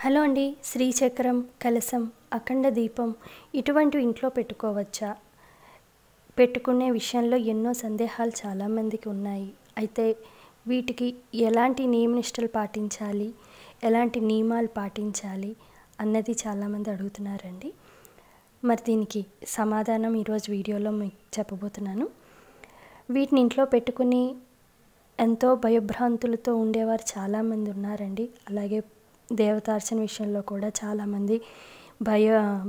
Hello అండి. శ్రీచక్రం, కలశం, అఖండ దీపం ఇటువంటివి ఇంట్లో పెట్టుకోవచ్చా? పెట్టుకునే విషయంలో ఎన్నో సందేహాలు చాలామందికి ఉన్నాయి. అయితే వీటికి ఎలాంటి నియమనిష్టలు పాటించాలి, ఎలాంటి నియమాలు పాటించాలి అన్నది చాలామంది అడుగుతున్నారండి. మరి దీనికి సమాధానం ఈరోజు వీడియోలో మీకు చెప్పబోతున్నాను. వీటిని ఇంట్లో పెట్టుకుని ఎంతో భయభ్రాంతులతో ఉండేవారు చాలామంది ఉన్నారండి. అలాగే దేవతార్చన విషయంలో కూడా చాలామంది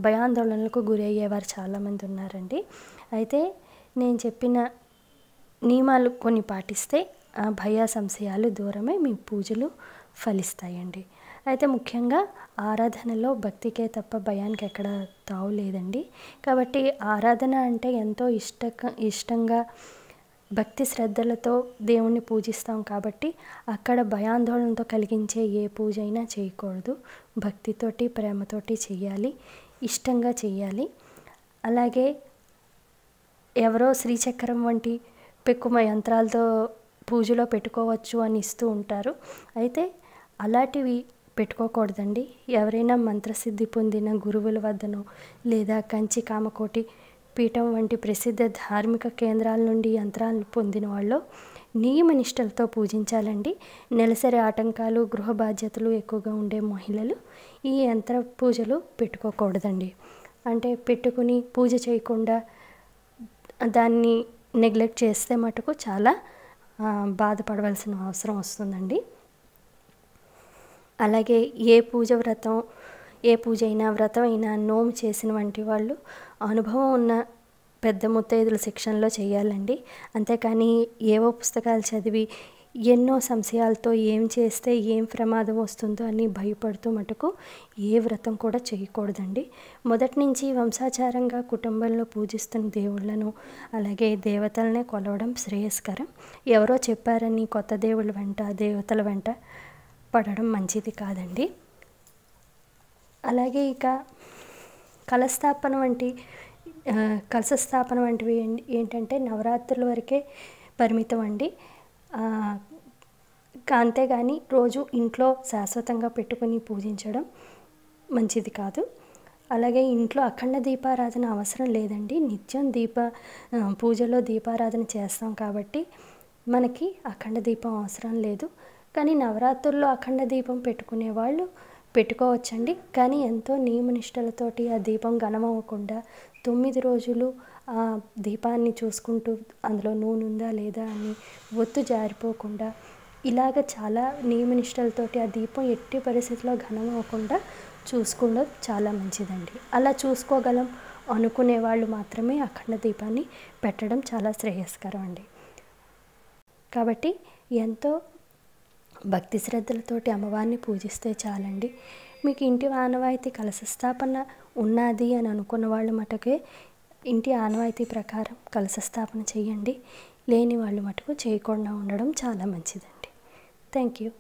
భయాందోళనలకు గురయ్యేవారు చాలామంది ఉన్నారండి. అయితే నేను చెప్పిన నియమాలు కొన్ని పాటిస్తే ఆ భయ సంశయాలు దూరమై మీ పూజలు ఫలిస్తాయండి. అయితే ముఖ్యంగా ఆరాధనలో భక్తికే తప్ప భయానికి ఎక్కడ తావు లేదండి. కాబట్టి ఆరాధన అంటే ఎంతో ఇష్టంగా భక్తి శ్రద్ధలతో దేవుణ్ణి పూజిస్తాం కాబట్టి అక్కడ భయాందోళనతో కలిగించే ఏ పూజ అయినా చేయకూడదు. భక్తితోటి ప్రేమతోటి చేయాలి, ఇష్టంగా చేయాలి. అలాగే ఎవరో శ్రీచక్రం వంటి పెక్కుమ యంత్రాలతో పూజలో పెట్టుకోవచ్చు అని ఇస్తూ ఉంటారు. అయితే అలాంటివి పెట్టుకోకూడదండి. ఎవరైనా మంత్రసిద్ధి పొందిన గురువుల వద్దనో లేదా కంచి కామకోటి పీఠం వంటి ప్రసిద్ధ ధార్మిక కేంద్రాల నుండి యంత్రాలను పొందిన వాళ్ళు నియమనిష్టలతో పూజించాలండి. నెలసరి ఆటంకాలు, గృహ బాధ్యతలు ఎక్కువగా ఉండే మహిళలు ఈ యంత్ర పూజలు పెట్టుకోకూడదండి. అంటే పెట్టుకుని పూజ చేయకుండా దాన్ని నెగ్లెక్ట్ చేస్తే మటుకు చాలా బాధపడవలసిన అవసరం వస్తుందండి. అలాగే ఏ పూజ అయినా వ్రతం అయినా నోము చేసిన వంటి వాళ్ళు అనుభవం ఉన్న పెద్ద ముత్తైదుల శిక్షణలో చేయాలండి. అంతేకాని ఏవో పుస్తకాలు చదివి ఎన్నో సంశయాలతో ఏం చేస్తే ఏం ప్రమాదం వస్తుందో అని భయపడుతూ మటుకు ఏ వ్రతం కూడా చేయకూడదండి. మొదటి నుంచి వంశాచారంగా కుటుంబంలో పూజిస్తున్న దేవుళ్ళను అలాగే దేవతలనే కొలవడం శ్రేయస్కరం. ఎవరో చెప్పారని కొత్త దేవుళ్ళ వెంట దేవతల వెంట పడడం మంచిది కాదండి. అలాగే ఇక కలశస్థాపన వంటివి ఏంటంటే నవరాత్రుల వరకే పరిమితం అండి. అంతేగాని రోజు ఇంట్లో శాశ్వతంగా పెట్టుకుని పూజించడం మంచిది కాదు. అలాగే ఇంట్లో అఖండ దీపారాధన అవసరం లేదండి. నిత్యం పూజలో దీపారాధన చేస్తాం కాబట్టి మనకి అఖండ దీపం అవసరం లేదు. కానీ నవరాత్రుల్లో అఖండ దీపం పెట్టుకునే వాళ్ళు పెట్టుకోవచ్చండి. కానీ ఎంతో నియమనిష్టలతోటి ఆ దీపం ఘనమవ్వకుండా 9 రోజులు ఆ దీపాన్ని చూసుకుంటూ అందులో నూనె ఉందా లేదా అని ఒత్తు జారిపోకుండా ఇలాగ చాలా నియమనిష్టలతోటి ఆ దీపం ఎట్టి పరిస్థితిలో ఘనమవ్వకుండా చూసుకోవడం చాలా మంచిదండి. అలా చూసుకోగలం అనుకునే వాళ్ళు మాత్రమే అఖండ దీపాన్ని పెట్టడం చాలా శ్రేయస్కరం అండి. కాబట్టి ఎంతో భక్తి శ్రద్ధలతోటి అమ్మవారిని పూజిస్తే చాలండి. మీకు ఇంటి ఆనవాయితీ కలశస్థాపన ఉన్నది అని అనుకున్న వాళ్ళు మటుకే ఇంటి ఆనవాయితీ ప్రకారం కలశస్థాపన చేయండి. లేని వాళ్ళు మటుకు చేయకుండా ఉండడం చాలా మంచిదండి. Thank you.